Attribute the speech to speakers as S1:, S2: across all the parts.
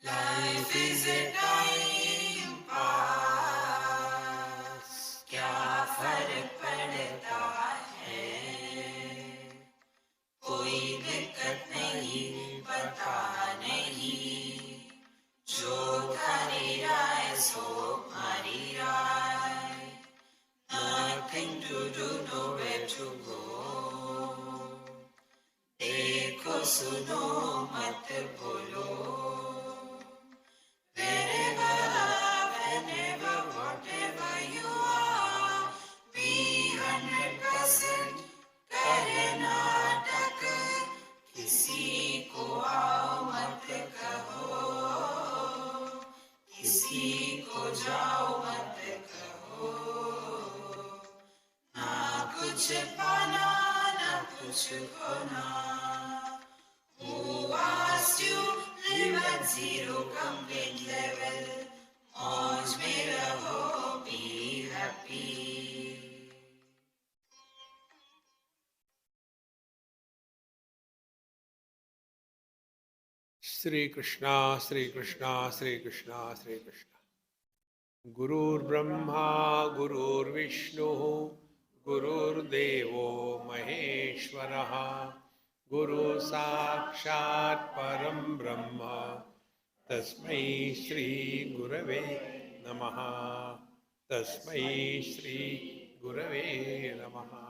S1: Life is a time pass, क्या फर्क पड़ता है, कोई दिक्कत नहीं, पता नहीं, जो थारी राय सो हमारी राय, nothing to do, nowhere to go, देखो सुनो मत बोलो, wherever, whenever, whatever you are, be 100% Karnataka, किसी को आओ मत कहो, किसी को जाओ मत कहो, ना कुछ पाना ना कुछ खोना, who asked you live at zero complete level, मौज में रहो, be happy.
S2: Shri Krishna, Shri Krishna, Shri Krishna, Shri Krishna. Gurur Brahma, Gurur Vishnu, Gurur Devo Maheshwaraha, Guru Sakshat Param Brahma, Tasmai Shri Gurave Namaha, Tasmai Shri Gurave Namaha.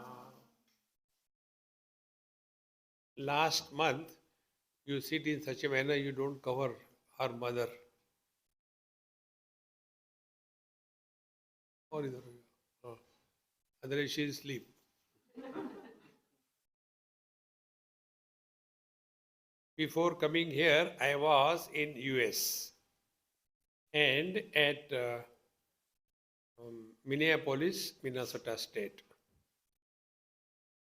S2: Last month, you sit in such a manner you don't cover her mother. Or either. Otherwise she will sleep. Before coming here, I was in US and at Minneapolis, Minnesota state.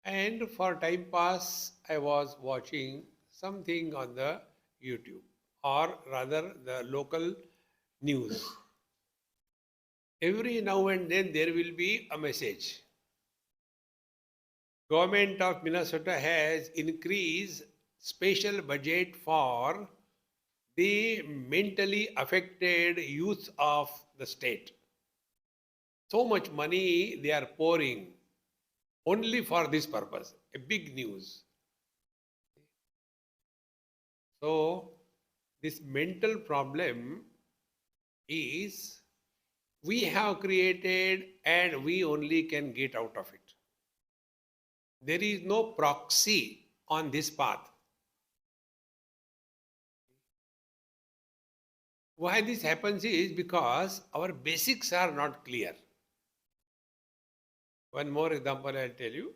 S2: And for time pass, I was watching something on the YouTube, or rather the local news. Every now and then there will be a message. Government of Minnesota has increased special budget for the mentally affected youth of the state. So much money they are pouring only for this purpose. A big news. So this mental problem is we have created and we only can get out of it. There is no proxy on this path. Why this happens is because our basics are not clear. One more example I'll tell you.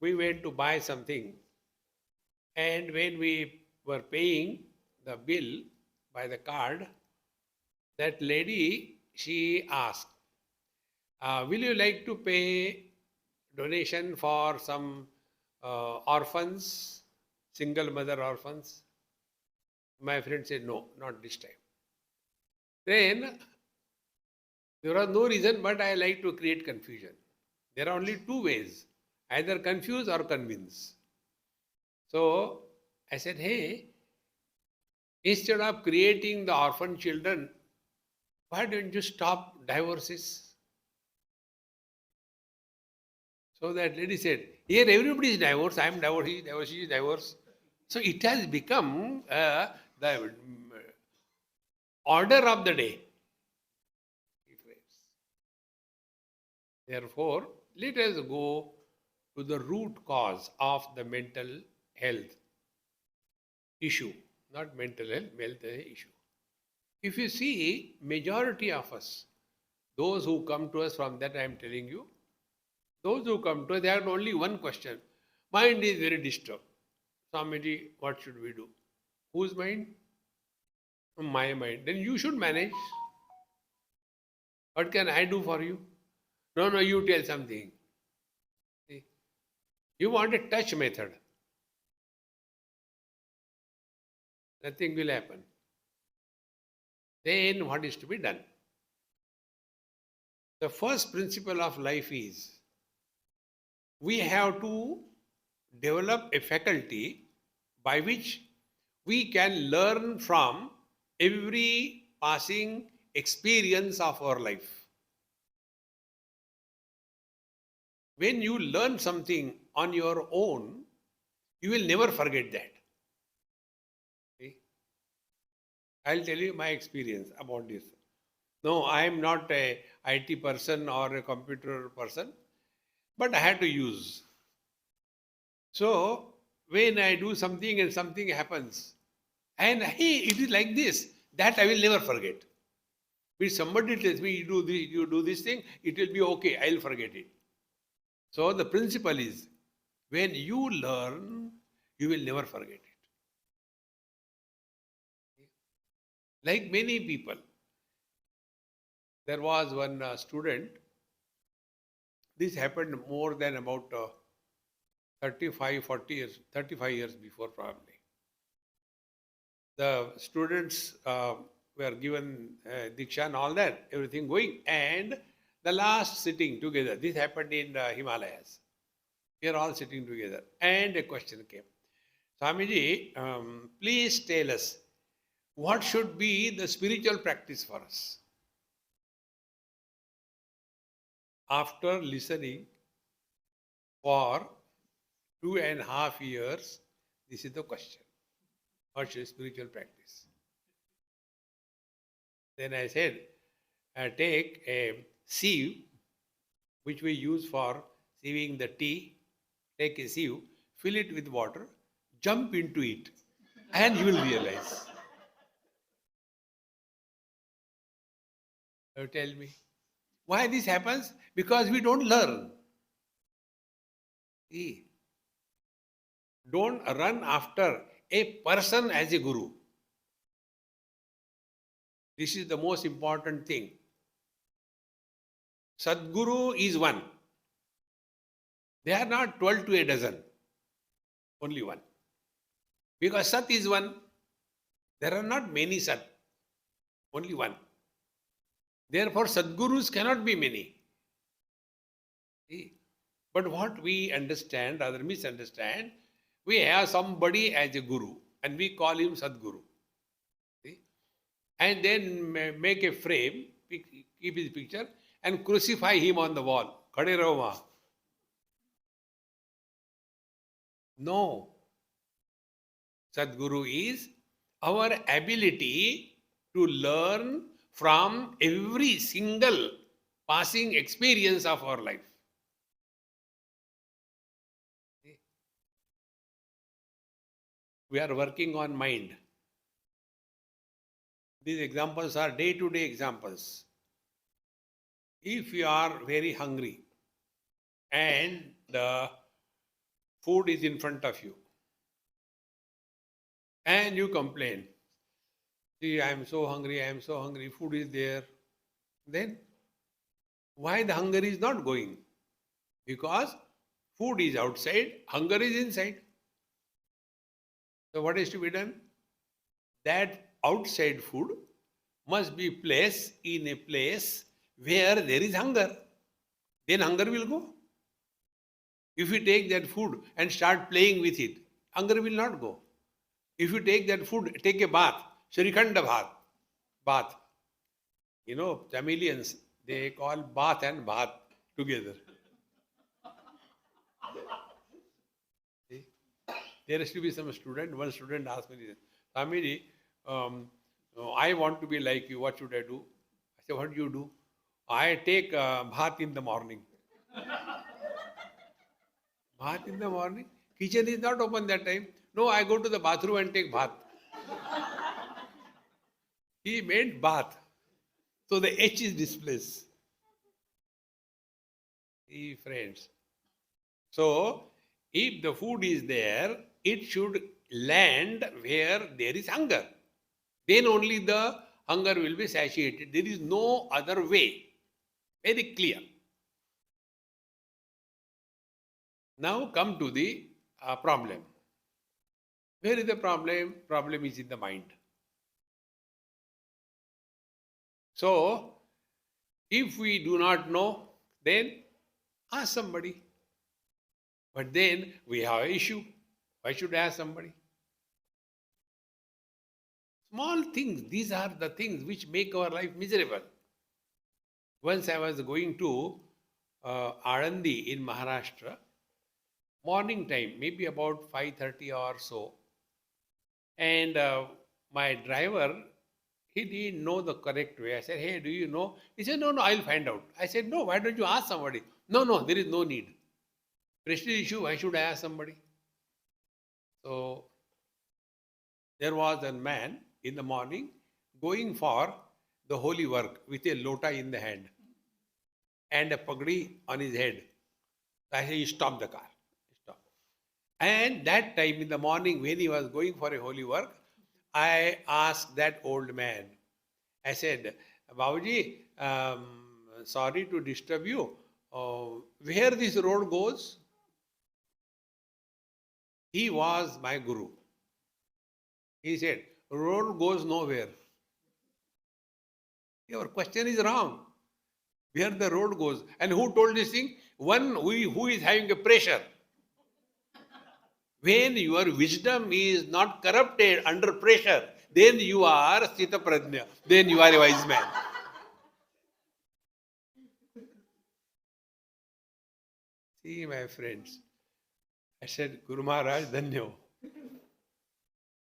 S2: We went to buy something, and when we were paying the bill by the card, that lady, she asked, will you like to pay donation for some orphans, single mother orphans? My friend said, no, not this time. Then there was no reason, but I like to create confusion. There are only two ways, either confuse or convince. So I said, hey, instead of creating the orphan children, why don't you stop divorces? So that lady said, here everybody is divorced, I am divorced, he is divorced, she is divorced. So it has become the order of the day. Therefore, let us go to the root cause of the mental health issue, not mental health issue. If you see, majority of us, those who come to us from that I am telling you, those who come to us, they have only one question. Mind is very disturbed. Swamiji, what should we do? Whose mind? My mind. Then you should manage. What can I do for you? No, you tell something. See? You want a touch method. Nothing will happen. Then what is to be done? The first principle of life is we have to develop a faculty by which we can learn from every passing experience of our life. When you learn something on your own, you will never forget that. Okay? I'll tell you my experience about this. No, I am not a IT person or a computer person, but I had to use. So when I do something and something happens, and hey, it is like this, that I will never forget. If somebody tells me you do this thing, it will be okay, I'll forget it. So the principle is, when you learn, you will never forget it. Like many people, there was one student, this happened more than about 35, 40 years, 35 years before probably. The students were given Diksha and all that, everything going, and the last sitting together, this happened in the Himalayas. We are all sitting together, and a question came. Swamiji, please tell us, what should be the spiritual practice for us? After listening for 2.5 years, this is the question. What should spiritual practice? Then I said, take a sieve, which we use for sieving the tea. Take a sieve, fill it with water, jump into it, and you will realize. Now tell me, why this happens? Because we don't learn. See, don't run after a person as a guru. This is the most important thing. Sadguru is one. They are not 12 to a dozen. Only one. Because Sat is one. There are not many Sat. Only one. Therefore, Sadgurus cannot be many. See? But what we understand, rather misunderstand, we have somebody as a guru and we call him Sadguru. See? And then make a frame, keep his picture, and crucify him on the wall. Khade raho wahan. No. Sadguru is our ability to learn from every single passing experience of our life. We are working on mind. These examples are day-to-day examples. If you are very hungry and the food is in front of you and you complain, see, I am so hungry, food is there, then why the hunger is not going? Because food is outside, hunger is inside. So what is to be done? That outside food must be placed in a place where there is hunger. Then hunger will go. If you take that food and start playing with it, hunger will not go. If you take that food, take a bath, Shrikhanda bath. You know, Tamilians, they call bath and bath together. See? There has to be some student, one student asked me this, Swamiji, I want to be like you, what should I do? I said, what do you do? I take bath in the morning. Bath in the morning? Kitchen is not open that time. No, I go to the bathroom and take bath. He meant bath. So the H is displaced. See, friends. So, if the food is there, it should land where there is hunger. Then only the hunger will be satiated. There is no other way. Very clear. Now come to the problem. Where is the problem? Problem is in the mind. So, if we do not know, then ask somebody. But then we have an issue. Why should I ask somebody? Small things, these are the things which make our life miserable. Once I was going to Alandi in Maharashtra, morning time, maybe about 5:30 or so, and my driver, he didn't know the correct way. I said, "Hey, do you know?" He said, "No, no, I'll find out." I said, "No, why don't you ask somebody?" "No, no, there is no need. Prestige issue, why should I ask somebody?" So there was a man in the morning going for the holy work with a lota in the hand and a pagdi on his head. I said, "You stop the car." Stop. And that time in the morning when he was going for a holy work, I asked that old man, I said, "Babuji, sorry to disturb you. Where this road goes?" He was my guru. He said, "Road goes nowhere. Your question is wrong. Where the road goes." And who told this thing? One who is having a pressure. When your wisdom is not corrupted under pressure, then you are Sthita Prajna. Then you are a wise man. See, my friends, I said, "Guru Maharaj, Dhanyo."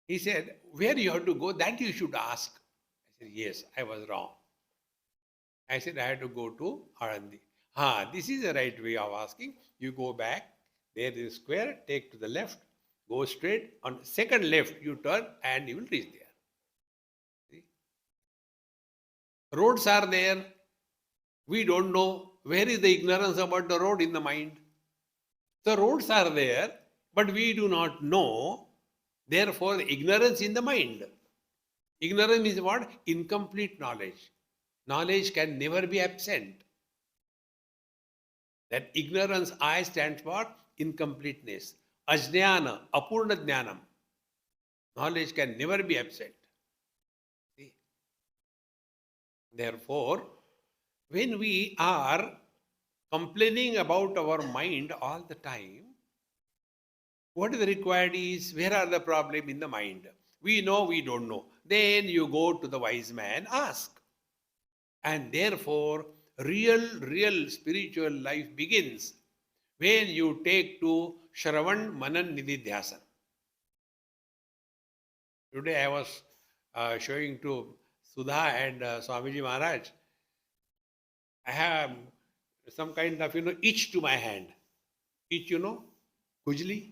S2: He said, "Where you have to go, that you should ask." I said, "Yes, I was wrong." I said, "I had to go to Alandi." This is the right way of asking. You go back, there is a square, take to the left, go straight, on second left you turn and you will reach there. See? Roads are there. We don't know. Where is the ignorance about the road? In the mind. The roads are there, but we do not know. Therefore, ignorance in the mind. Ignorance is what? Incomplete knowledge. Knowledge can never be absent. That ignorance, I stands for incompleteness. Ajnana, apurna jnanam. Knowledge can never be absent. See? Therefore, when we are complaining about our mind all the time, what is required is, where are the problem in the mind? We know, we don't know. Then you go to the wise man, ask. And therefore, real spiritual life begins when you take to Shravan Manan Nididhyasana. Today I was showing to Sudha and Swamiji Maharaj, I have some kind of, itch to my hand. Itch, Kujli.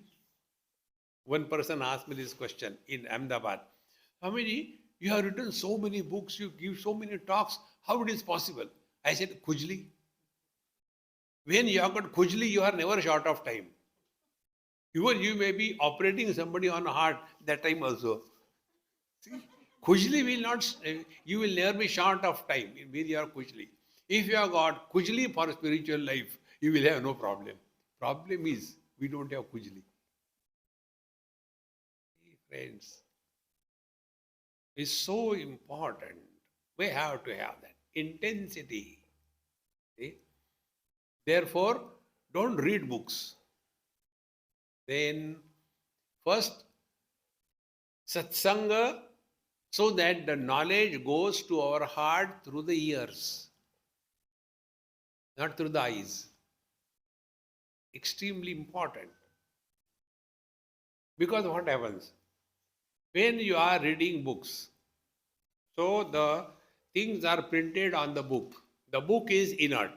S2: One person asked me this question in Ahmedabad. Swamiji, you have written so many books, you give so many talks, how it is possible? I said, Kujli. When you have got Kujli, you are never short of time. Even you may be operating somebody on a heart that time also. See, Kujli will not, you will never be short of time with your Kujli. If you have got Kujli for spiritual life, you will have no problem. Problem is, we don't have Kujli. Friends, it's so important. We have to have that intensity. See? Therefore, don't read books. Then, first, satsanga, so that the knowledge goes to our heart through the ears, not through the eyes. Extremely important. Because what happens? When you are reading books, so the things are printed on the book. The book is inert.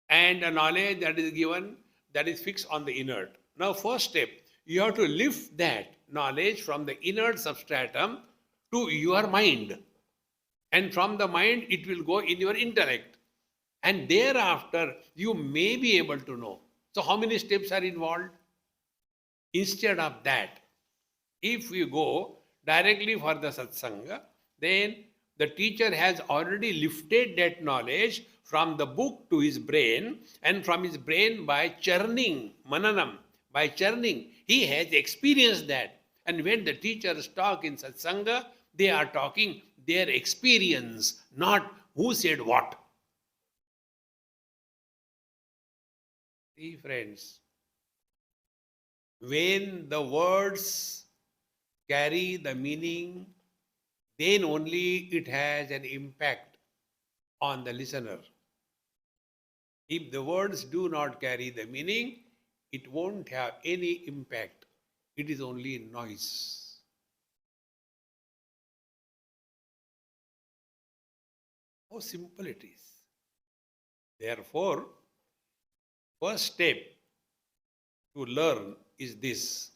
S2: And the knowledge that is given, that is fixed on the inert. Now, first step, you have to lift that knowledge from the inert substratum to your mind. And from the mind, it will go in your intellect. And thereafter, you may be able to know. So, how many steps are involved? Instead of that, if we go directly for the satsanga, then the teacher has already lifted that knowledge from the book to his brain, and from his brain by churning, mananam, by churning, he has experienced that. And when the teachers talk in satsanga, they are talking their experience, not who said what. See, friends, when the words carry the meaning then only it has an impact on the listener. If the words do not carry the meaning, it won't have any impact. It is only noise. How simple it is. Therefore, first step to learn is this.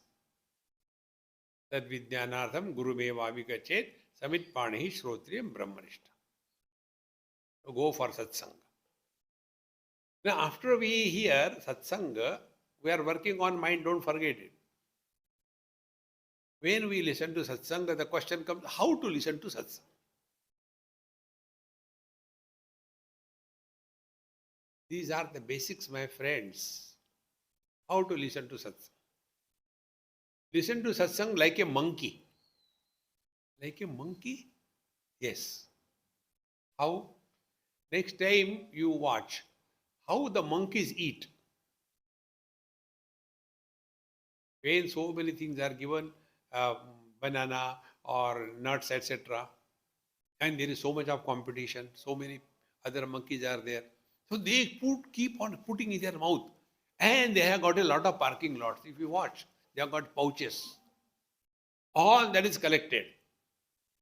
S2: Tad vidyanartham gurumevavika samit panehi shrotriyam brahmanishta. So go for satsanga. Now after we hear satsanga, we are working on mind, don't forget it. When we listen to satsanga, the question comes, how to listen to satsanga? These are the basics, my friends. How to listen to satsang. Listen to satsang like a monkey. Like a monkey? Yes. How? Next time you watch how the monkeys eat. When so many things are given, banana or nuts, etc., and there is so much of competition, so many other monkeys are there. So they keep on putting in their mouth. And they have got a lot of parking lots. If you watch, they have got pouches. All that is collected.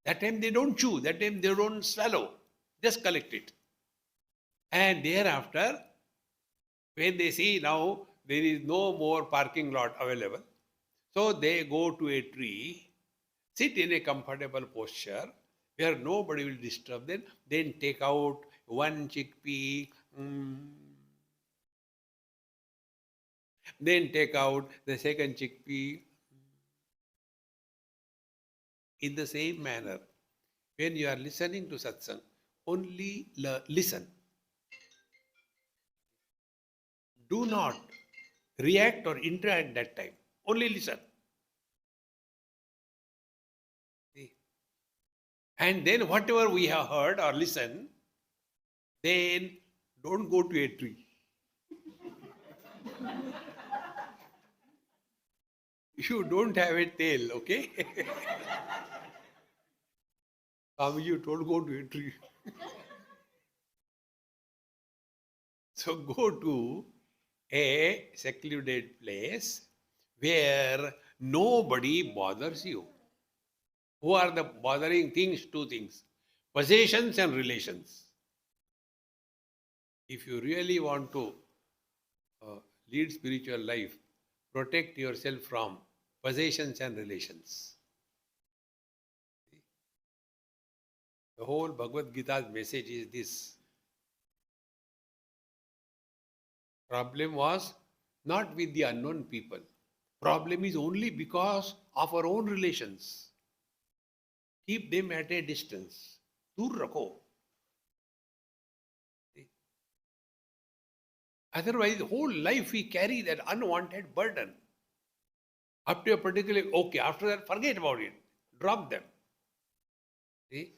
S2: That time they don't chew. That time they don't swallow. Just collect it. And thereafter, when they see now there is no more parking lot available, so they go to a tree, sit in a comfortable posture where nobody will disturb them, then take out one chickpea, then take out the second chickpea. In the same manner, when you are listening to satsang, only listen. Do not react or interact that time. Only listen. See? And then whatever we have heard or listened, then don't go to a tree. You don't have a tail, okay? Swami, you told go to a tree. So go to a secluded place where nobody bothers you. Who are the bothering things? Two things. Possessions and relations. If you really want to lead spiritual life, protect yourself from possessions and relations. The whole Bhagavad Gita's message is this. Problem was not with the unknown people. Problem is only because of our own relations. Keep them at a distance. Dur rakho. Otherwise, the whole life we carry that unwanted burden. Up to a particular, okay, after that, forget about it. Drop them. See?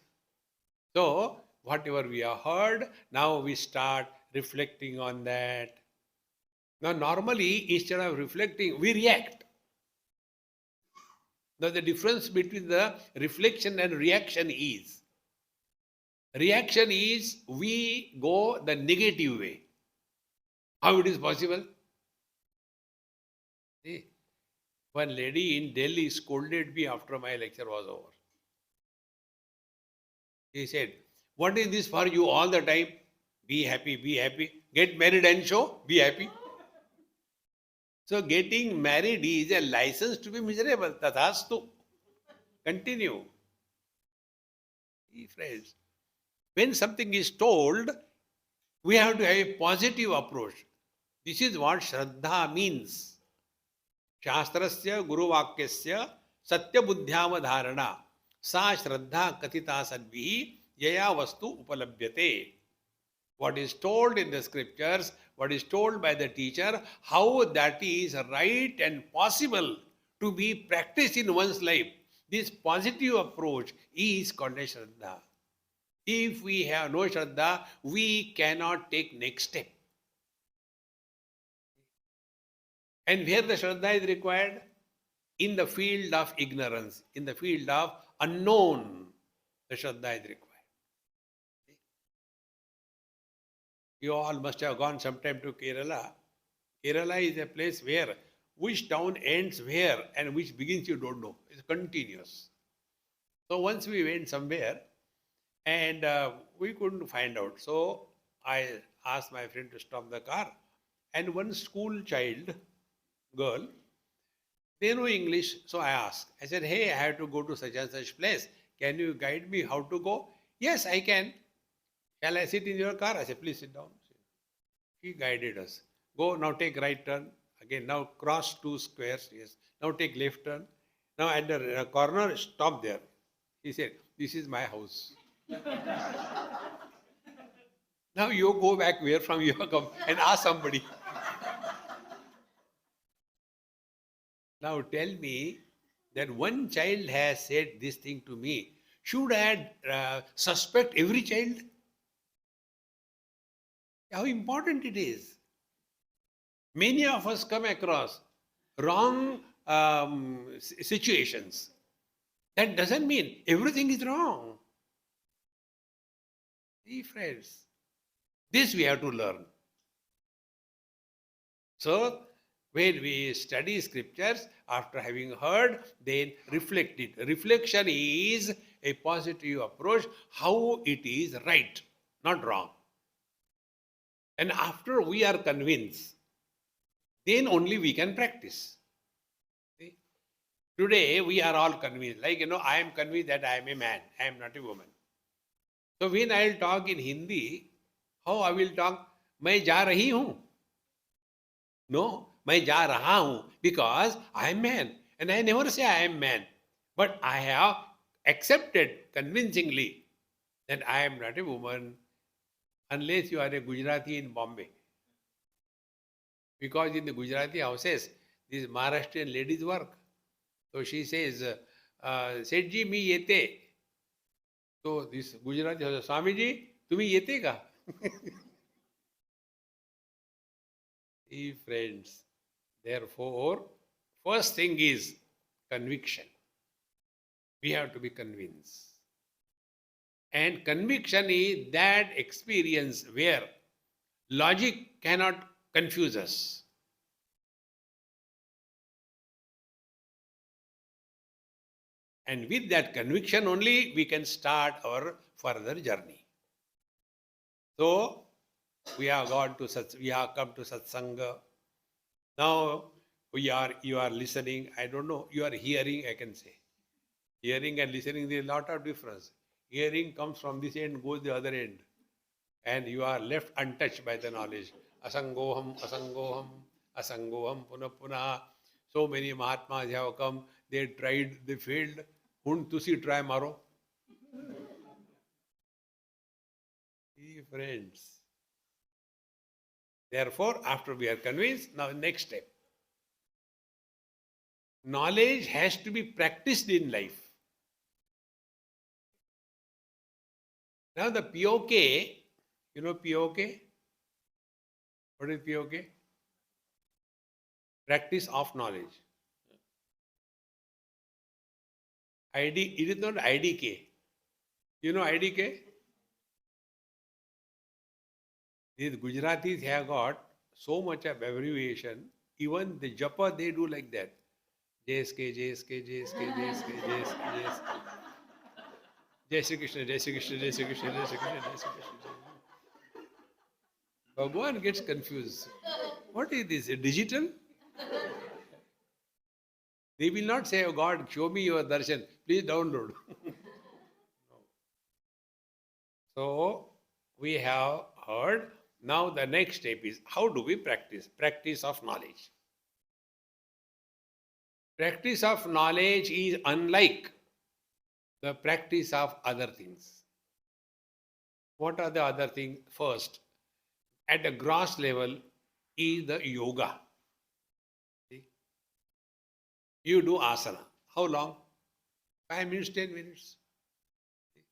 S2: So, whatever we have heard, now we start reflecting on that. Now, normally, instead of reflecting, we react. Now, the difference between the reflection and reaction is we go the negative way. How it is possible? See, one lady in Delhi scolded me after my lecture was over. She said, what is this for you all the time? Be happy, be happy. Get married and show, be happy. So getting married is a license to be miserable. Tathastu. Continue. See, friends, when something is told, we have to have a positive approach. This is what Shraddha means. Shastrasya Guruvakyasya Satya Buddhyavadharana Sa Shraddha Katita Sadvihi Yaya Vastu Upalabhyate. What is told in the scriptures, what is told by the teacher, how that is right and possible to be practiced in one's life. This positive approach is called a Shraddha. If we have no Shraddha, we cannot take next step. And where the Shraddha is required? In the field of ignorance, in the field of unknown. the Shraddha is required. You all must have gone sometime to Kerala. Kerala is a place where which town ends where and which begins you don't know. It's continuous. So once we went somewhere and we couldn't find out. So I asked my friend to stop the car, and one school child, girl, they know English. So I asked. I said, hey, I have to go to such and such place. Can you guide me how to go? Yes, I can. Shall I sit in your car? I said, please sit down. He guided us. Go, now take right turn. Again, now cross 2 squares. Yes. Now take left turn. Now at the corner, stop there. He said, this is my house. Now you go back where from you have come and ask somebody. Now tell me that one child has said this thing to me. Should I suspect every child? How important it is. Many of us come across wrong situations. That doesn't mean everything is wrong. See, friends, this we have to learn. So, when we study scriptures, after having heard, then reflect it. Reflection is a positive approach, how it is right, not wrong. And after we are convinced, then only we can practice. See? Today, we are all convinced. Like, I am convinced that I am a man, I am not a woman. So, when I will talk in Hindi, how I will talk? मैं जा रही हूँ. No, मैं जा रहा हूँ, because I am man. And I never say I am man. But I have accepted convincingly that I am not a woman unless you are a Gujarati in Bombay. Because in the Gujarati houses, these Maharashtrian ladies work. So she says, Sethji, me yete. So this Gujarati says, Swami ji, tumi yete ka? See, friends, therefore, first thing is conviction. We have to be convinced. And conviction is that experience where logic cannot confuse us. And with that conviction only, we can start our further journey. So, we have come to satsanga. Now, you are listening. I don't know, you are hearing, I can say. Hearing and listening, there is a lot of difference. Hearing comes from this end, goes the other end. And you are left untouched by the knowledge. Asangoham, asangoham, asangoham, puna puna. So many Mahatmas have come, they tried, they failed. Hun tusi try maro. See, friends. Therefore, after we are convinced, now next step. Knowledge has to be practiced in life. Now the POK, you know POK? What is POK? Practice of knowledge. ID, it is not IDK. You know IDK? These Gujaratis have got so much of abbreviation. Even the japa they do like that. JSK, JSK, JSK, JSK, JSK, JSK. Jai Shri Krishna, Jai Shri Krishna, Jai Shri Krishna, Jai Shri Krishna, Jai Shri Krishna. Bhagwan gets confused. What is this? A digital? They will not say, oh God, show me your darshan. Please download. No. So, we have heard. Now the next step is, how do we practice? Practice of knowledge. Practice of knowledge is unlike the practice of other things. What are the other things? First, at the gross level is the yoga. See? You do asana. How long? 5 minutes, 10 minutes. See?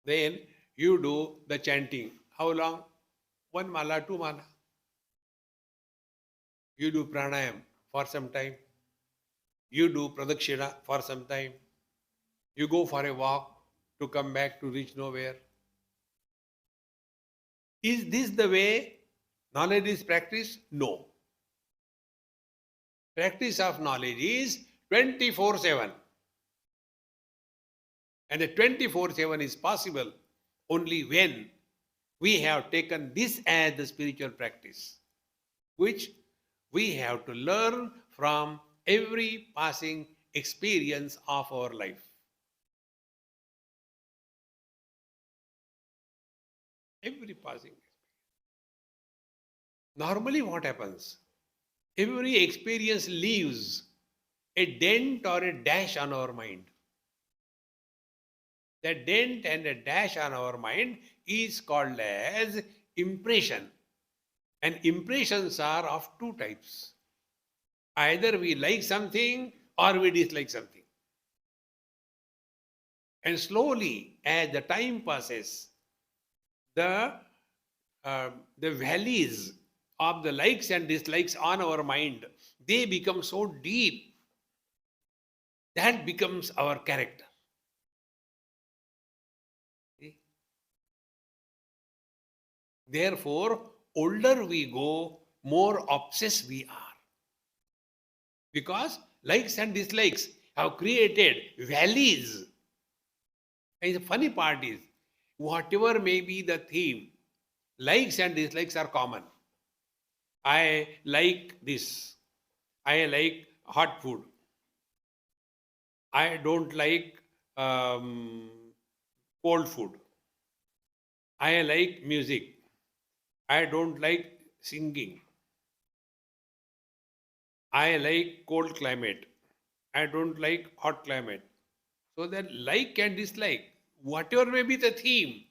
S2: Then you do the chanting. How long? 1 mala, 2 mala. You do pranayam for some time. You do pradakshina for some time. You go for a walk to come back to reach nowhere. Is this the way knowledge is practiced? No. Practice of knowledge is 24/7. And the 24/7 is possible only when we have taken this as the spiritual practice, which we have to learn from every passing experience of our life. Every passing. Normally, what happens? Every experience leaves a dent or a dash on our mind. That dent and a dash on our mind is called as impression. And impressions are of two types. Either we like something or we dislike something. And slowly, as the time passes, the valleys of the likes and dislikes on our mind, they become so deep that becomes our character. See? Therefore, older we go, more obsessed we are. Because likes and dislikes have created valleys. And the funny part is, whatever may be the theme, likes and dislikes are common. I like this. I like hot food. I don't like cold food. I like music. I don't like singing. I like cold climate. I don't like hot climate. So that like and dislike, whatever may be the theme,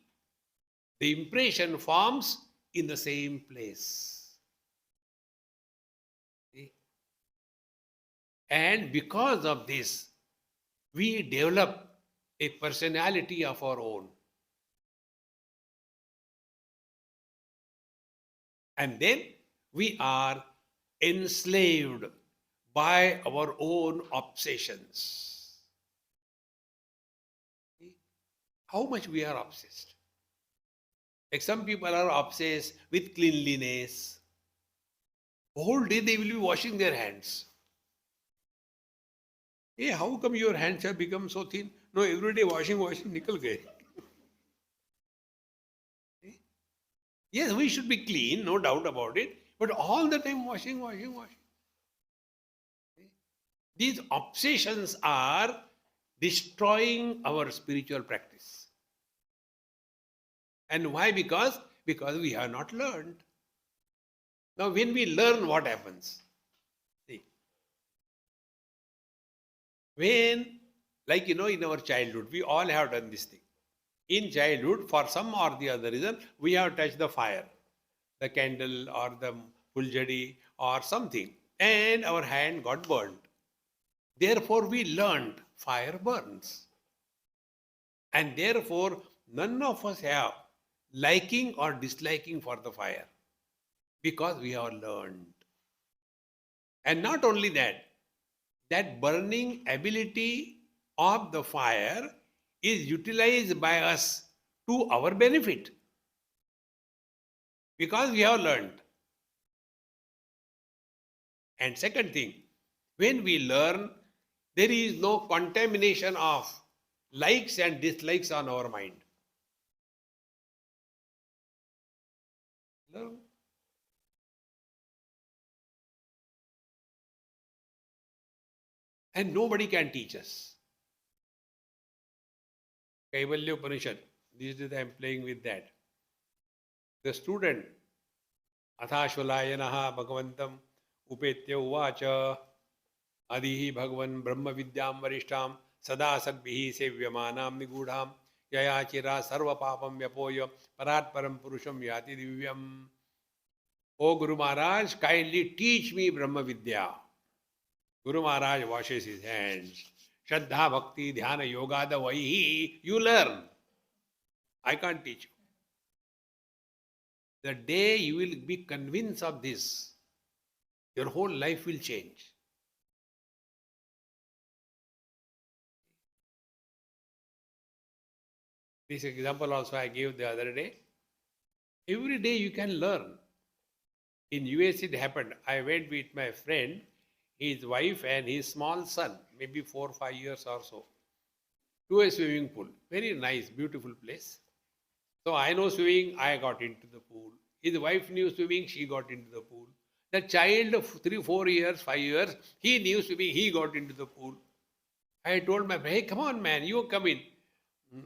S2: the impression forms in the same place. See? And because of this, we develop a personality of our own. And then we are enslaved by our own obsessions. See? How much we are obsessed. Like some people are obsessed with cleanliness. Whole day they will be washing their hands. Hey, how come your hands have become so thin? No, every day washing, nikal gaye. Yes, we should be clean, no doubt about it. But all the time washing. These obsessions are destroying our spiritual practice. And why? Because we have not learned. Now, when we learn, what happens? See, when, like in our childhood, we all have done this thing. In childhood, for some or the other reason, we have touched the fire, the candle or the puljadi or something, and our hand got burned. Therefore, we learned fire burns. And therefore, none of us have liking or disliking for the fire because we have learned. And not only that, that burning ability of the fire is utilized by us to our benefit because we have learned. And second thing, when we learn, there is no contamination of likes and dislikes on our mind. Learn. And nobody can teach us. Kaivalya Upanishad, these days I am playing with that. The student, Athashvalayanaha Bhagavantam Upetya Uvacha Adihi Bhagavan Brahma Vidyam Varishtam Sada Sadbihi Sevyamanam Nigudham Yayachira Sarva Papam Vyapoya Parat Param Purusham Yati Divyam. O Guru Maharaj, kindly teach me Brahma Vidya. Guru Maharaj washes his hands. Shraddha, Bhakti, Dhyana, Yoga, the Vaihi, you learn. I can't teach you. The day you will be convinced of this, your whole life will change. This example also I gave the other day. Every day you can learn. In US it happened. I went with my friend, his wife and his small son, maybe 4 or 5 years or so, to a swimming pool. Very nice, beautiful place. So I know swimming, I got into the pool. His wife knew swimming, she got into the pool. The child of 3, 4 years, 5 years, he knew swimming, he got into the pool. I told my friend, hey, come on, man, you come in.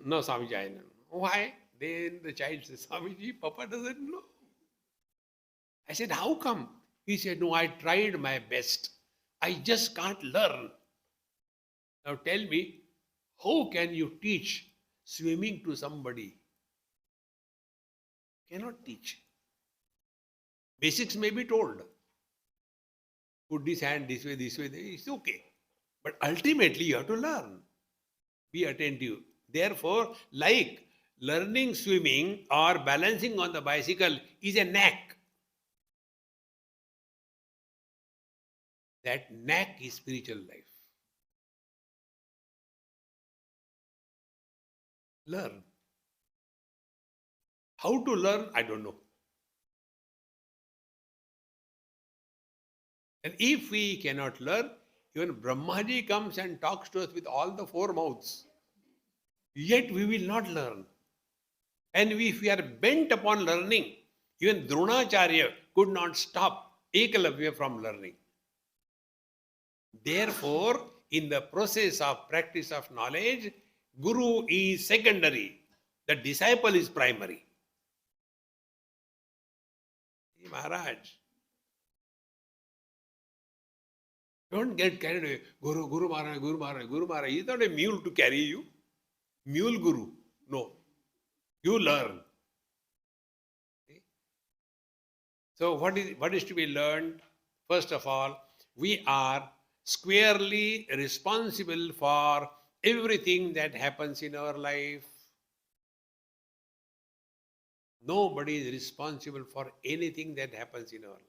S2: No, Swamiji, I know. Why? Then the child says, Swamiji, Papa doesn't know. I said, how come? He said, no, I tried my best. I just can't learn. Now tell me, how can you teach swimming to somebody? Cannot teach. Basics may be told. Put this hand this way, it's okay. But ultimately, you have to learn. Be attentive. Therefore, like learning swimming or balancing on the bicycle is a knack. That knack is spiritual life. Learn. How to learn, I don't know. And if we cannot learn, even Brahmaji comes and talks to us with all the four mouths. Yet we will not learn. And if we are bent upon learning, even Dronacharya could not stop Ekalavya from learning. Therefore, in the process of practice of knowledge, Guru is secondary. The disciple is primary. Maharaj, don't get carried away. Guru Maharaj, Guru Maharaj, Guru Maharaj. He's not a mule to carry you. Mule Guru. No. You learn. So what is to be learned? First of all, we are squarely responsible for everything that happens in our life. Nobody is responsible for anything that happens in our life.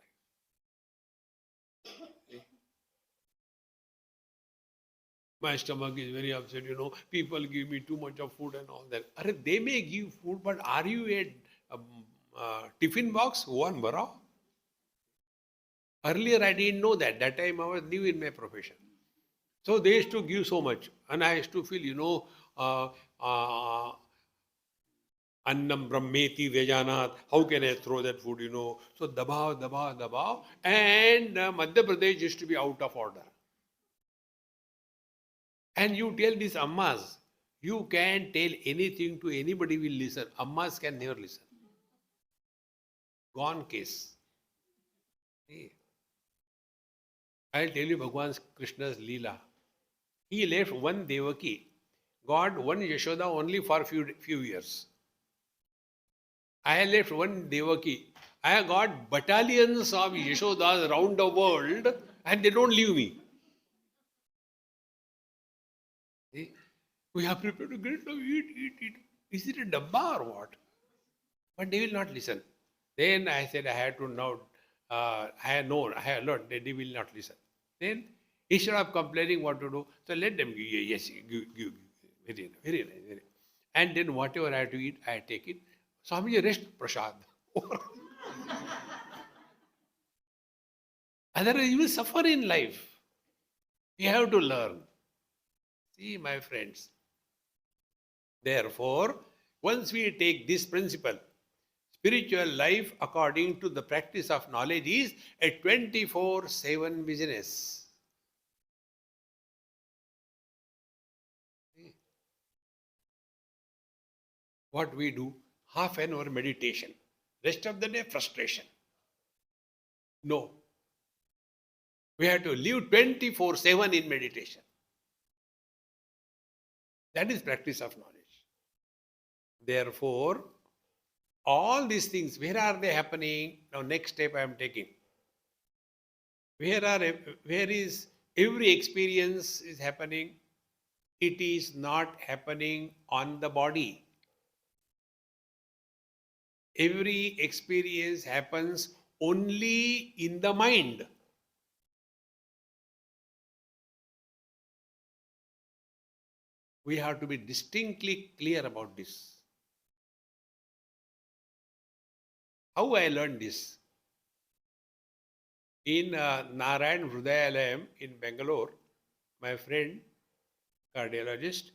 S2: My stomach is very upset, people give me too much of food and all that. They may give food, but are you a tiffin box? One bara? Earlier I didn't know that. That time I was new in my profession. So they used to give so much. And I used to feel, Annam Brahmeti Vejanat, how can I throw that food, So dabav. And Madhya Pradesh used to be out of order. And you tell these ammas, you can tell anything to anybody will listen. Ammas can never listen. Gone case. I'll tell you Bhagwan Krishna's Leela. He left one Devaki, got one Yashoda only for few years. I left one Devaki. I got battalions of Yashodas around the world and they don't leave me. See? We have prepared a great love, eat. Is it a dabba or what? But they will not listen. Then I said I had to know, I had learned that they will not listen. Then instead of complaining what to do, so let them give, yes, give. Very nice. And then whatever I have to eat, I take it. Swamiji, rest prasad. Otherwise you will suffer in life. You have to learn. See, my friends. Therefore, once we take this principle, spiritual life according to the practice of knowledge is a 24/7 business. What we do, half an hour meditation, rest of the day frustration. No. We have to live 24/7 in meditation. That is practice of knowledge. Therefore, all these things, where are they happening? Now, next step I am taking. Where is every experience is happening? It is not happening on the body. Every experience happens only in the mind. We have to be distinctly clear about this. How I learned this? In Narayan Hrudayalayam in Bangalore, my friend, cardiologist,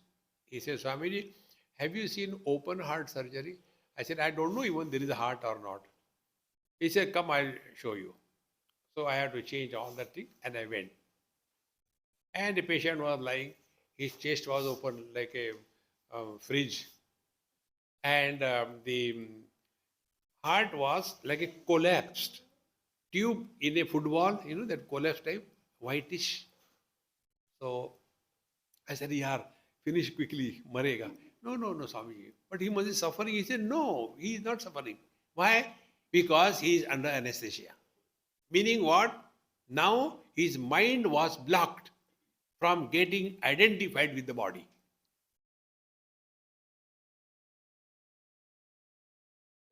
S2: he said, Swamiji, have you seen open heart surgery? I said, I don't know even there is a heart or not. He said, come, I'll show you. So I had to change all the things and I went. And the patient was lying, his chest was open like a fridge. And the heart was like a collapsed tube in a football, that collapsed type, whitish. So I said, yaar, finish quickly, marega. No, no, no, Swami. But he must be suffering. He said, no, he is not suffering. Why? Because he is under anesthesia. Meaning what? Now his mind was blocked from getting identified with the body.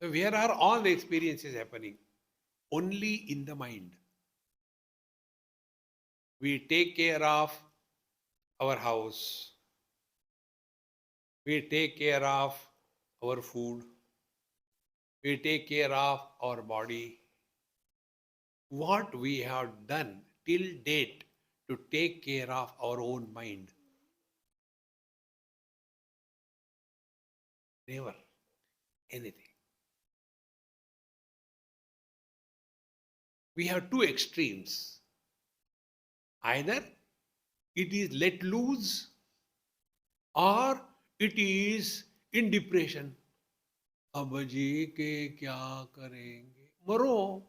S2: So where are all the experiences happening? Only in the mind. We take care of our house. We take care of our food. We take care of our body. What we have done till date to take care of our own mind? Never anything. We have two extremes. Either it is let loose or it is in depression. अब जी के क्या करेंगे? मरो.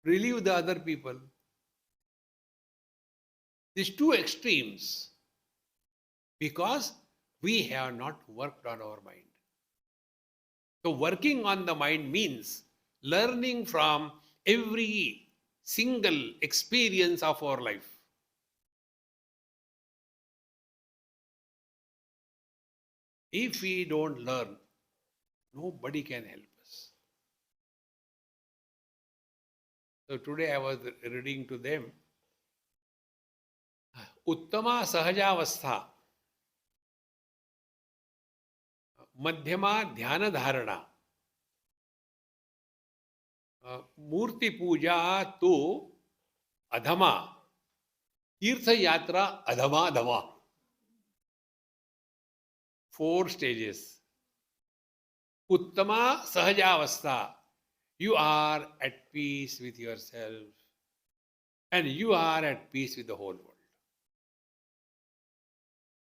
S2: Relieve the other people. These two extremes, because we have not worked on our mind. So working on the mind means learning from every single experience of our life. If we don't learn, nobody can help us. So today I was reading to them Uttama Sahajavastha, Madhyama Dhyana Dharana, Murti Puja to Adhama, Tirtha Yatra Adhama Adhama. 4 stages. Uttama Sahajavastha. You are at peace with yourself and you are at peace with the whole world.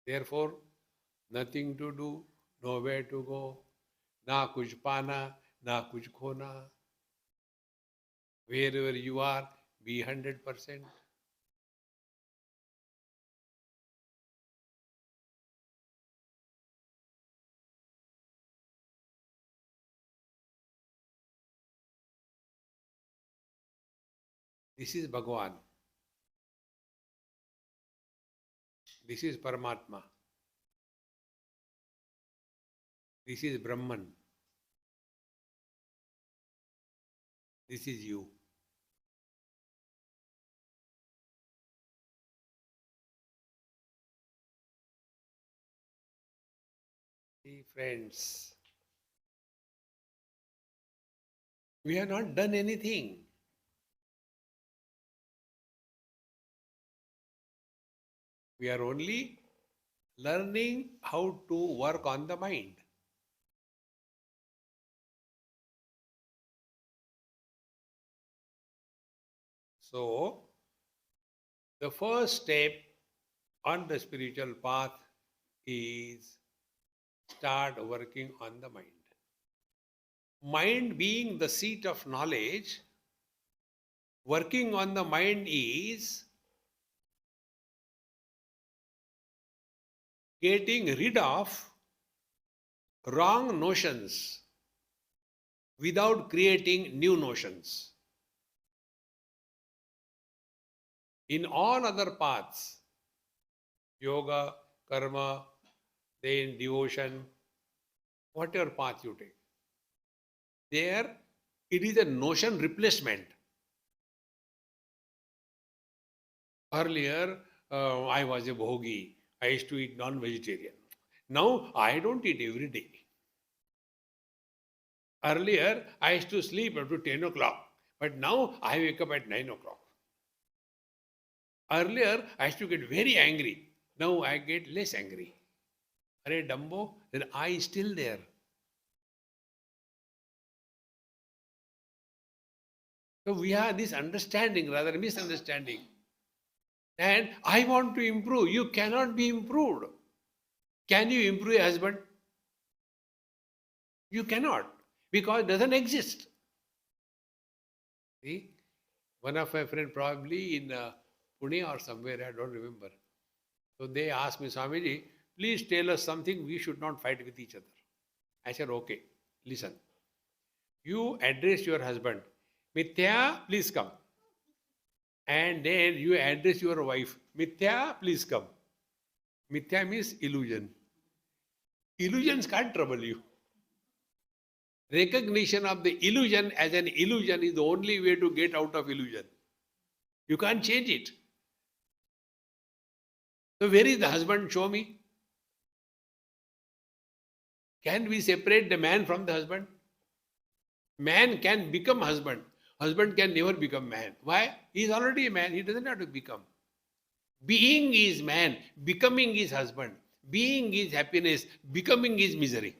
S2: Therefore, nothing to do, nowhere to go, na kuch pana, na kuch khona. Wherever you are, be 100%. This is Bhagavan. This is Paramatma. This is Brahman. This is you. See, friends, we have not done anything. We are only learning how to work on the mind. So, the first step on the spiritual path is start working on the mind. Mind being the seat of knowledge, working on the mind is getting rid of wrong notions without creating new notions. In all other paths, yoga, karma, then devotion, whatever path you take, there it is a notion replacement. Earlier, I was a bhogi. I used to eat non-vegetarian. Now, I don't eat every day. Earlier, I used to sleep up to 10 o'clock, but now I wake up at 9 o'clock. Earlier, I used to get very angry. Now I get less angry. Are Dumbo, then I is still there. So we have this understanding rather than misunderstanding. And I want to improve. You cannot be improved. Can you improve a husband? You cannot, because it doesn't exist. See? One of my friends, probably in Pune or somewhere, I don't remember. So they asked me, Swamiji, please tell us something we should not fight with each other. I said, okay, listen. You address your husband, Mithya, please come. And then you address your wife, Mithya, please come. Mithya means illusion. Illusions can't trouble you. Recognition of the illusion as an illusion is the only way to get out of illusion. You can't change it. So where is the husband? Show me. Can we separate the man from the husband? Man can become husband. Husband can never become man. Why? He is already a man. He doesn't have to become. Being is man. Becoming is husband. Being is happiness. Becoming is misery.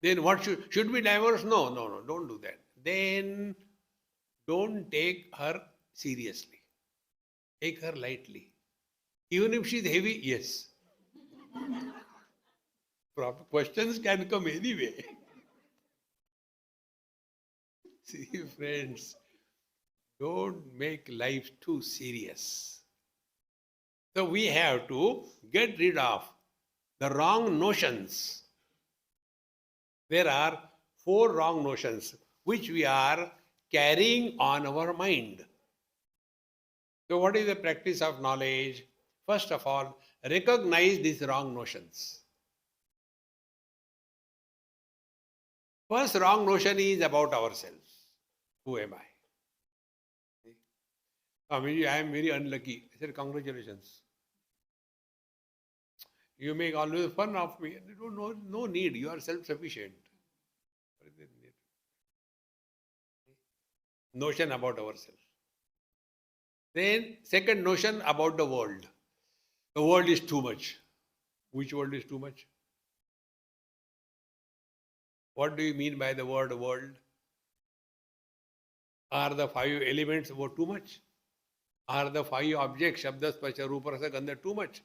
S2: Then what should we divorce? No, don't do that. Then don't take her seriously. Take her lightly. Even if she's heavy, yes. Questions can come anyway. See, friends, don't make life too serious. So we have to get rid of the wrong notions. There are 4 wrong notions which we are carrying on our mind. So what is the practice of knowledge? First of all, recognize these wrong notions. First wrong notion is about ourselves. Who am I? Swamiji, I am very unlucky. I said, congratulations. You make always fun of me. No need. You are self-sufficient. Notion about ourselves. Then second notion about the world. The world is too much. Which world is too much? What do you mean by the word world? Are the 5 elements too much? Are the 5 objects, Shabda, Sparsha, Rupa, Rasa, Gandha too much?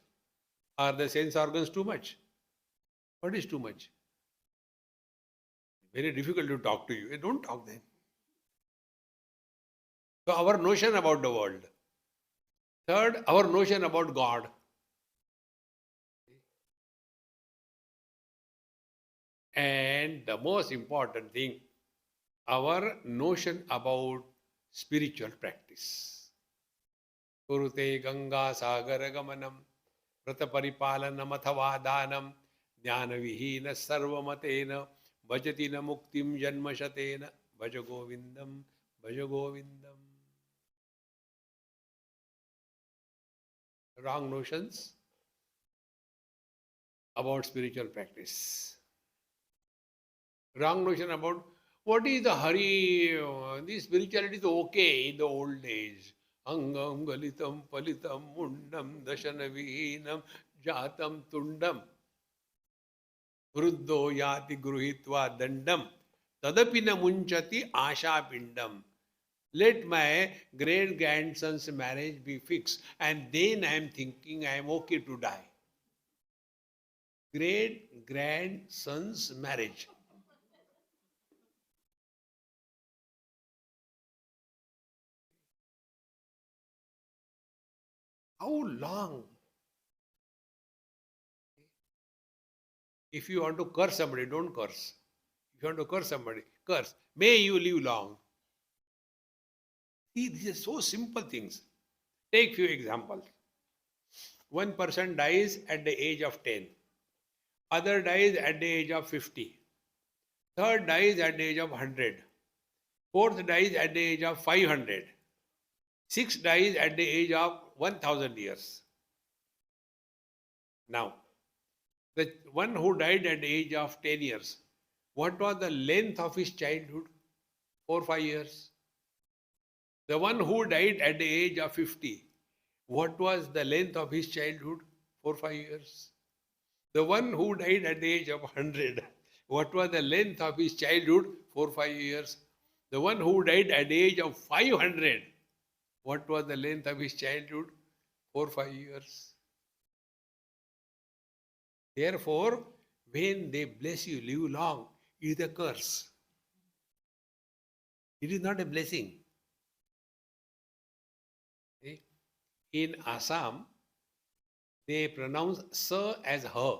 S2: Are the sense organs too much? What is too much? Very difficult to talk to you. Don't talk then. So our notion about the world. Third, our notion about God. And the most important thing, our notion about spiritual practice. Kurute Ganga Sagar Gamanam Vrata Paripalanam Athava Danam Jnana Vihina Sarvamatena Bhajatina Muktim Janmashatena Bhaja Govindam Bhaja Govindam. Wrong notions about spiritual practice. Wrong notion about what is the hurry. This spirituality is okay in the old days. Angam galitam palitam mundam dashanavinam jatam tundam vruddho yati gruhitva dandam tadapina munchati asha pindam. Let my great grandson's marriage be fixed, and then I am thinking I am okay to die. Great grandson's marriage. How long? If you want to curse somebody, don't curse. If you want to curse somebody, curse. May you live long. See, these are so simple things. Take few examples. One person dies at the age of 10. Other dies at the age of 50. Third dies at the age of 100. Fourth dies at the age of 500. Sixth dies at the age of 1000 years. Now, the one who died at the age of 10 years, what was the length of his childhood? 4 5 years. The one who died at the age of 50, what was the length of his childhood? 4 5 years. The one who died at the age of 100, what was the length of his childhood? 4 5 years. The one who died at the age of 500, what was the length of his childhood? 4 5 years. Therefore, when they bless you, live long, it is a curse. It is not a blessing. See? In Assam, they pronounce sa as her.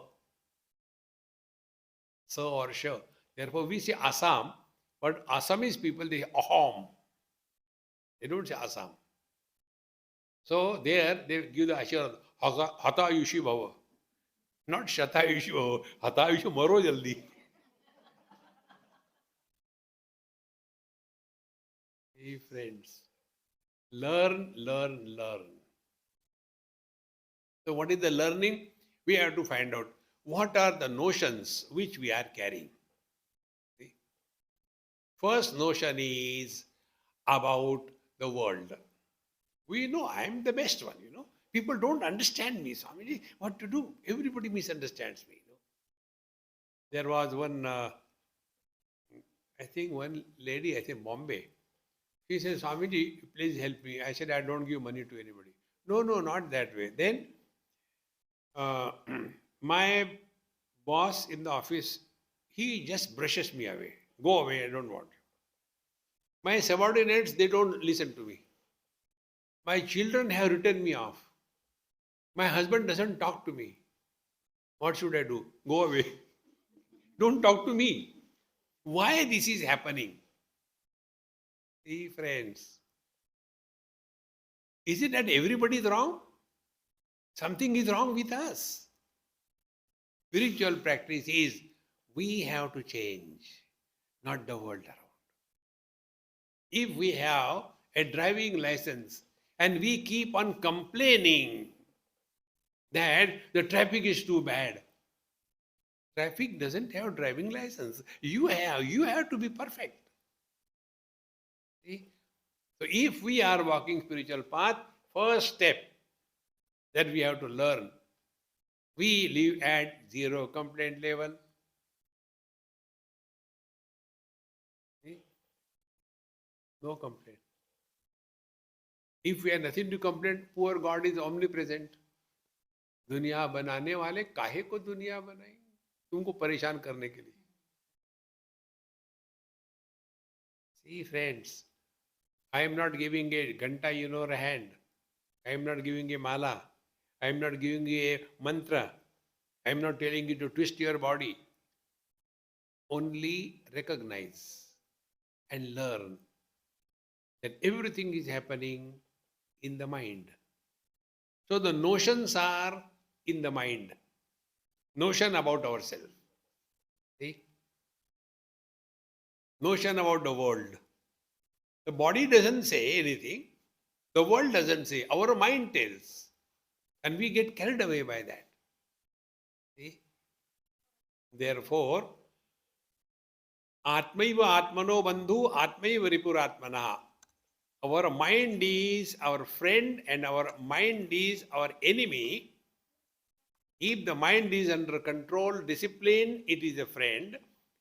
S2: Sa or sha. Therefore, we say Assam, but Assamese people, they say aham. They don't say Assam. So there, they give the assurance, hata yushi bhava. Not shata yushi bhava. Hata yushi maro jaldi. Hey friends, learn, learn, learn. So what is the learning? We have to find out what are the notions which we are carrying. See? First notion is about the world. We know I am the best one, People don't understand me, Swamiji. What to do? Everybody misunderstands me. There was one, I think one lady, I think Bombay. She said, Swamiji, please help me. I said, I don't give money to anybody. No, not that way. Then my boss in the office, he just brushes me away. Go away, I don't want you. My subordinates, they don't listen to me. My children have written me off. My husband doesn't talk to me. What should I do? Go away. Don't talk to me. Why this is happening? See, friends, is it that everybody is wrong? Something is wrong with us. Spiritual practice is we have to change, not the world around. If we have a driving license and we keep on complaining that the traffic is too bad, traffic doesn't have driving license. You have to be perfect. See? So if we are walking spiritual path, first step that we have to learn, we live at zero complaint level. See? No complaint. If we have nothing to complain, poor God is omnipresent. दुनिया बनाने वाले काहे को दुनिया बनाई? तुमको परेशान करने के लिए. See friends, I am not giving a ghanta in your hand. I am not giving a mala. I am not giving you a mantra. I am not telling you to twist your body. Only recognize and learn that everything is happening in the mind. So the notions are in the mind. Notion about ourselves. See? Notion about the world. The body doesn't say anything. The world doesn't say. Our mind tells. And we get carried away by that. See? Therefore, Atmaiva Atmano Bandhu Atmaiva Ripuratmana. Our mind is our friend and our mind is our enemy. If the mind is under control, discipline, it is a friend.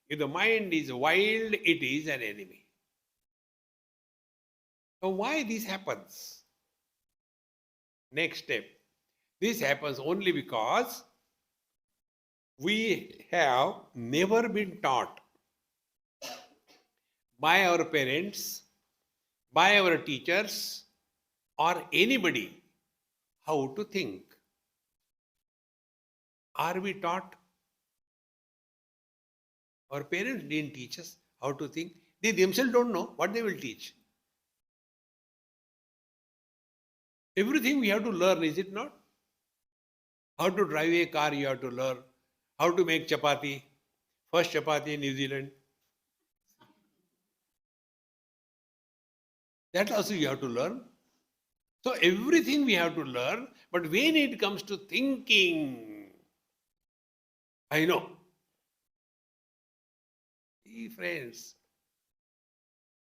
S2: If the mind is wild, it is an enemy. So why this happens? Next step. This happens only because we have never been taught by our parents, by our teachers, or anybody how to think. Are we taught? Our parents didn't teach us how to think. They themselves don't know what they will teach. Everything we have to learn, is it not? How to drive a car, you have to learn. How to make chapati. First chapati in New Zealand. That also you have to learn. So everything we have to learn, but when it comes to thinking, I know. See, friends,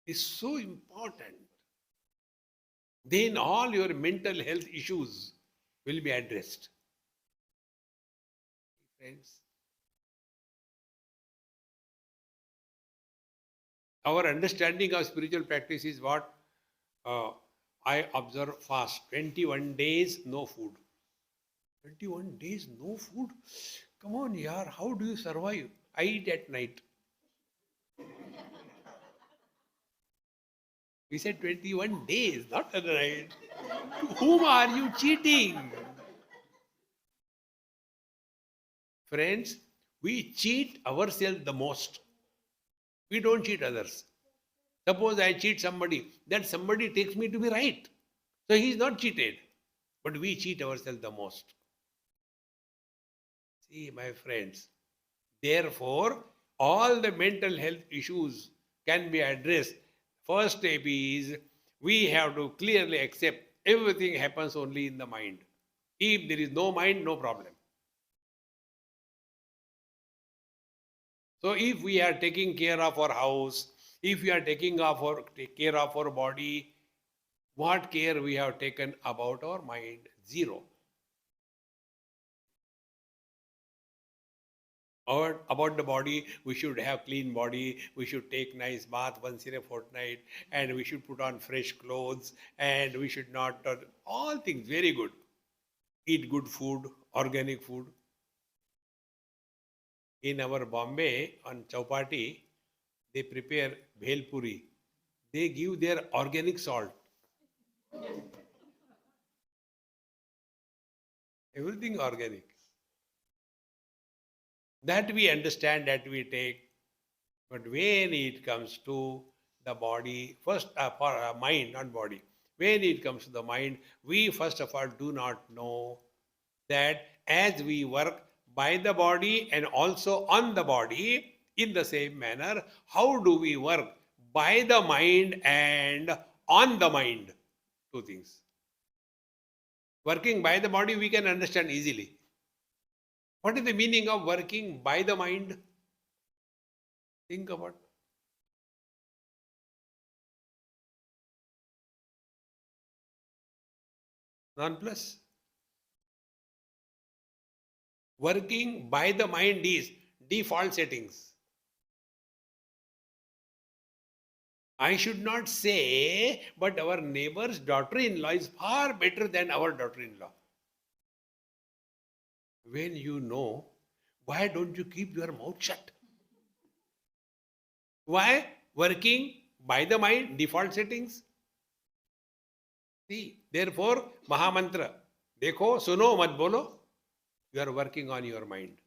S2: it's so important. Then all your mental health issues will be addressed. Friends, our understanding of spiritual practice is what I observe fast. 21 days, no food. 21 days, no food? Come on, yaar, how do you survive? I eat at night. We said 21 days, not a night. To whom are you cheating? Friends, we cheat ourselves the most. We don't cheat others. Suppose I cheat somebody, that somebody takes me to be right. So he is not cheated. But we cheat ourselves the most. See, my friends, therefore, all the mental health issues can be addressed. First step is we have to clearly accept everything happens only in the mind. If there is no mind, no problem. So if we are taking care of our house, if we are taking care of our body, what care we have taken about our mind? Zero. Or about the body, we should have clean body, we should take nice bath once in a fortnight, and we should put on fresh clothes, and we should not, all things very good. Eat good food, organic food. In our Bombay, on Chowpatty, they prepare bhel puri. They give their organic salt. Everything organic. That we understand, that we take. But when it comes to the body, first for mind, not body. When it comes to the mind, we first of all do not know that as we work by the body and also on the body in the same manner, how do we work by the mind and on the mind? Two things. Working by the body we can understand easily. What is the meaning of working by the mind? Think about. Non-plus. Working by the mind is default settings. I should not say, but our neighbor's daughter-in-law is far better than our daughter-in-law. When you know, why don't you keep your mouth shut? Why? Working by the mind, default settings. See, therefore, Mahamantra. Dekho, suno, mat bolo. You are working on your mind.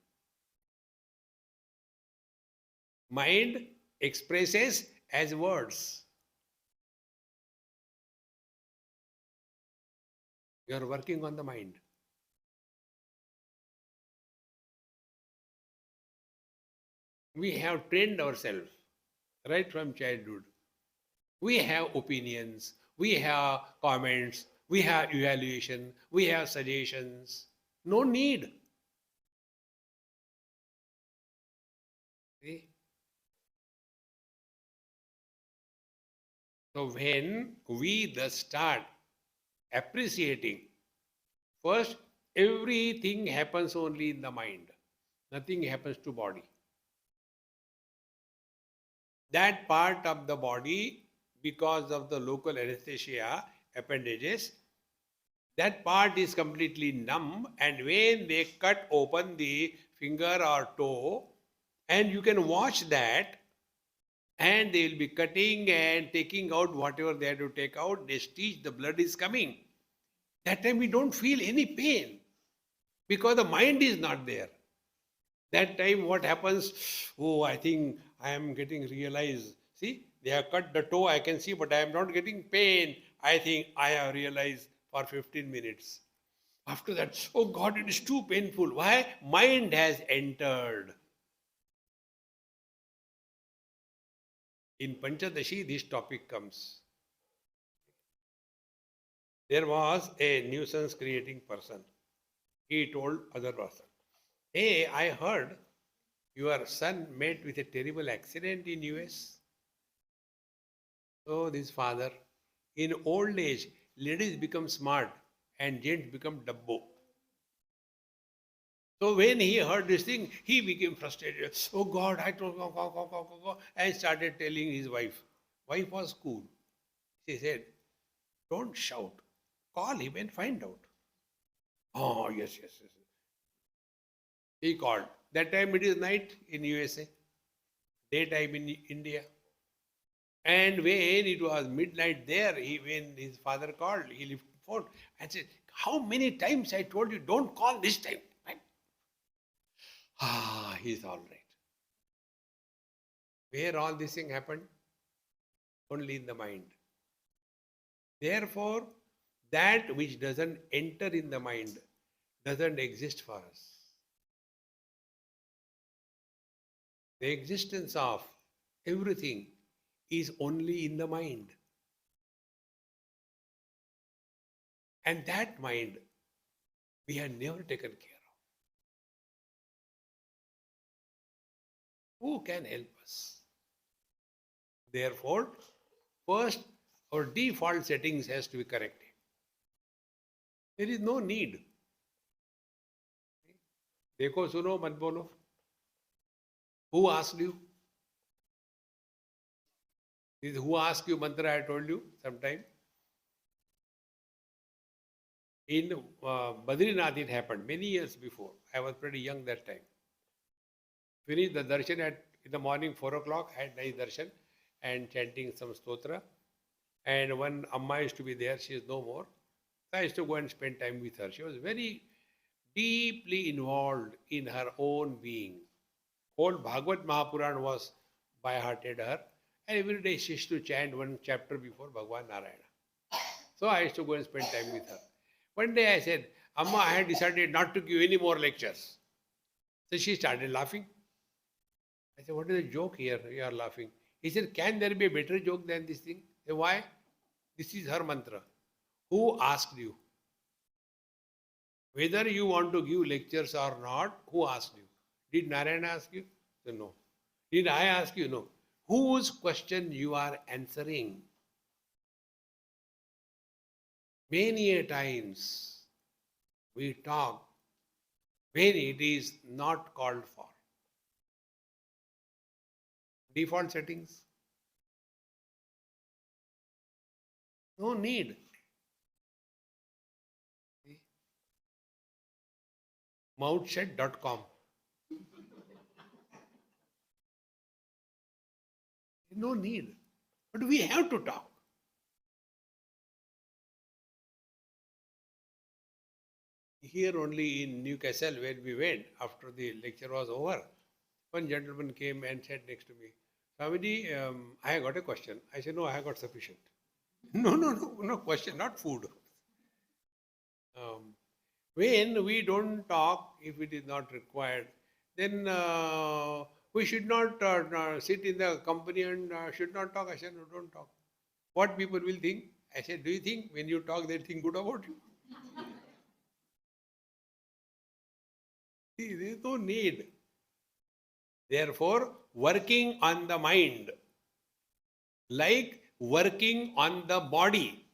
S2: Mind expresses as words. You are working on the mind. We have trained ourselves right from childhood. We have opinions, we have comments, we have evaluation, we have suggestions. No need. See? So when we thus start appreciating, first, everything happens only in the mind. Nothing happens to body. That part of the body, because of the local anesthesia, appendages, that part is completely numb, and when they cut open the finger or toe, and you can watch that, and they will be cutting and taking out whatever they have to take out, they stitch, the blood is coming. That time we don't feel any pain because the mind is not there. That time what happens? Oh, I think I am getting realized. See, they have cut the toe, I can see, but I am not getting pain. I think I have realized for 15 minutes. After that, oh God, it is too painful. Why? Mind has entered. In Panchadashi, this topic comes. There was a nuisance creating person. He told other person, hey, I heard your son met with a terrible accident in US. So this father, in old age, ladies become smart and gents become dabbo. So when he heard this thing, he became frustrated. Oh God, I told go, and started telling his wife. Wife was cool. She said, don't shout. Call him and find out. Oh, yes, yes, yes. He called. That time it is night in USA, daytime in India. And when it was midnight there, when his father called, he lifted the phone and said, how many times I told you, don't call this time. Right? Ah, he's all right. Where all this thing happened? Only in the mind. Therefore, that which doesn't enter in the mind doesn't exist for us. The existence of everything is only in the mind. And that mind we have never taken care of. Who can help us? Therefore, first our default settings has to be corrected. There is no need. देखो सुनो मत बोलो. Who asked you? This who asked you mantra I told you sometime. In Badrinath it happened many years before. I was pretty young that time. Finished the darshan in the morning 4 o'clock, had nice darshan and chanting some stotra. And one Amma used to be there, she is no more. So I used to go and spend time with her. She was very deeply involved in her own being. Whole Bhagavad Mahapuran was by-hearted her. And every day she used to chant one chapter before Bhagavan Narayana. So I used to go and spend time with her. One day I said, Amma, I had decided not to give any more lectures. So she started laughing. I said, what is the joke here? You are laughing. He said, can there be a better joke than this thing? I said, why? This is her mantra. Who asked you? Whether you want to give lectures or not, who asked you? Did Narayana ask you? I said, no. Did I ask you? No. Whose question you are answering? Many a times we talk when it is not called for. Default settings. No need. Mouthshed.com. No need. But we have to talk. Here only in Newcastle, where we went after the lecture was over, one gentleman came and sat next to me. Swamiji, I have got a question. I said, no, I have got sufficient. No question, not food. When we don't talk, if it is not required, then we should not sit in the company and should not talk. I said, no, don't talk. What people will think? I said, do you think when you talk, they think good about you? See, there is no need. Therefore, working on the mind, like working on the body,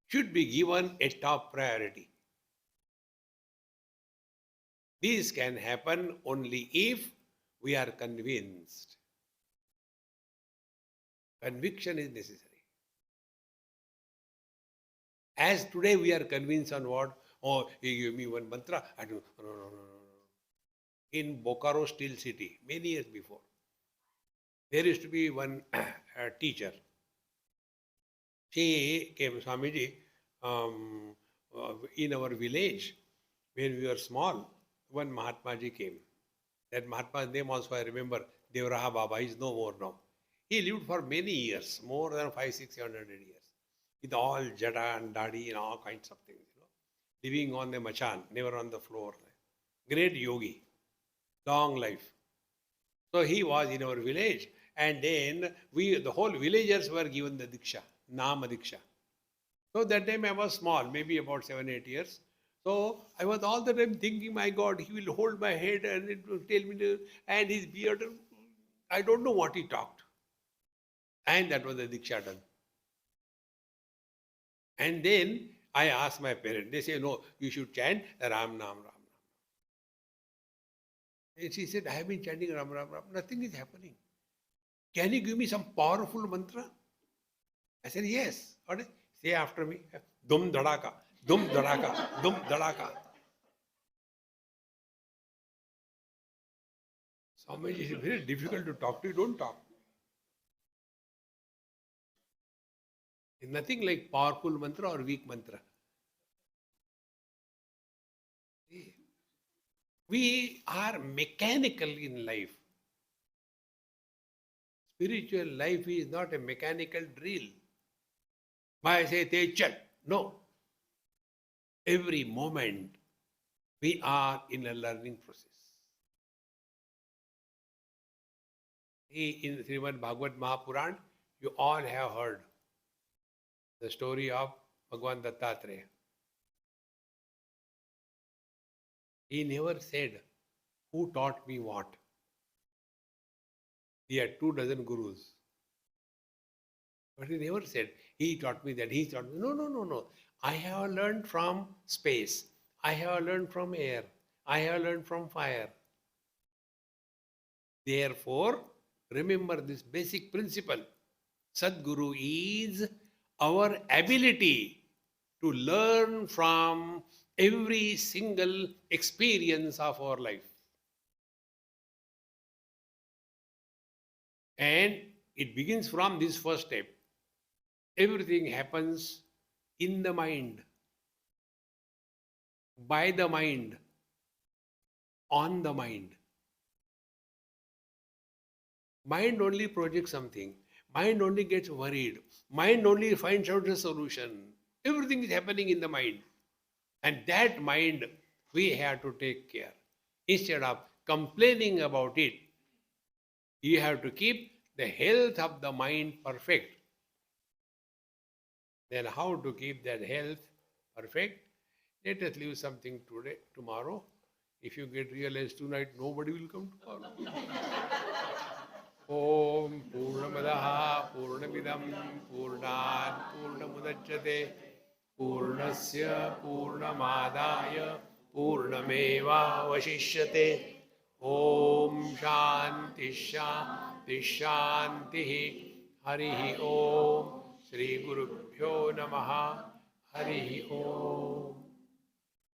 S2: should be given a top priority. This can happen only if we are convinced. Conviction is necessary. As today we are convinced on what? Oh, he gave me one mantra. I do. No. In Bokaro Steel City, many years before, there used to be one teacher. She came, Swamiji, in our village, when we were small, one Mahatma Ji came. That Mahatma's name also I remember, Devraha Baba, he is no more now. He lived for many years, more than 500, 600 years, with all jada and dadi and all kinds of things, living on the machan, never on the floor. Great yogi, long life. So he was in our village, and then the whole villagers were given the diksha, Nama diksha. So that time I was small, maybe about 7, 8 years. So I was all the time thinking, my God, he will hold my head and it will tell me, and his beard, I don't know what he talked. And that was the Diksha done. And then I asked my parents, they say, no, you should chant Ram Nam, Ram Nam. And she said, I have been chanting Ram Ram Ram. Nothing is happening. Can you give me some powerful mantra? I said, yes. What is? Say after me. Dum Dadaka, Dum Dadaka, Dum Dadaka. Swami is very difficult to talk to. You don't talk. It's nothing like powerful mantra or weak mantra. We are mechanical in life. Spiritual life is not a mechanical drill. Why I say Techal? No. Every moment we are in a learning process. In Srimad Bhagavad Mahapuran, you all have heard the story of Bhagavan Dattatreya. He never said, who taught me what? He had 24 gurus. But he never said, he taught me that, he taught me. No, no, no, no. I have learned from space. I have learned from air. I have learned from fire. Therefore, remember this basic principle. Sadguru is our ability to learn from every single experience of our life. And it begins from this first step. Everything happens in the mind, by the mind, on the mind. Mind only projects something. Mind only gets worried. Mind only finds out a solution. Everything is happening in the mind. And that mind, we have to take care. Instead of complaining about it, you have to keep the health of the mind perfect. Then how to keep that health perfect? Let us leave something today, tomorrow. If you get realized tonight, nobody will come tomorrow. Om Purnamadaha Purnamidam Purnat Purnamudachyate Purnasya Purnamadaya Purnameva Vashishyate. Om Shanti Shanti Shanti. Harihi Om. Shri Guru Pyo Namaha. Harihi Om.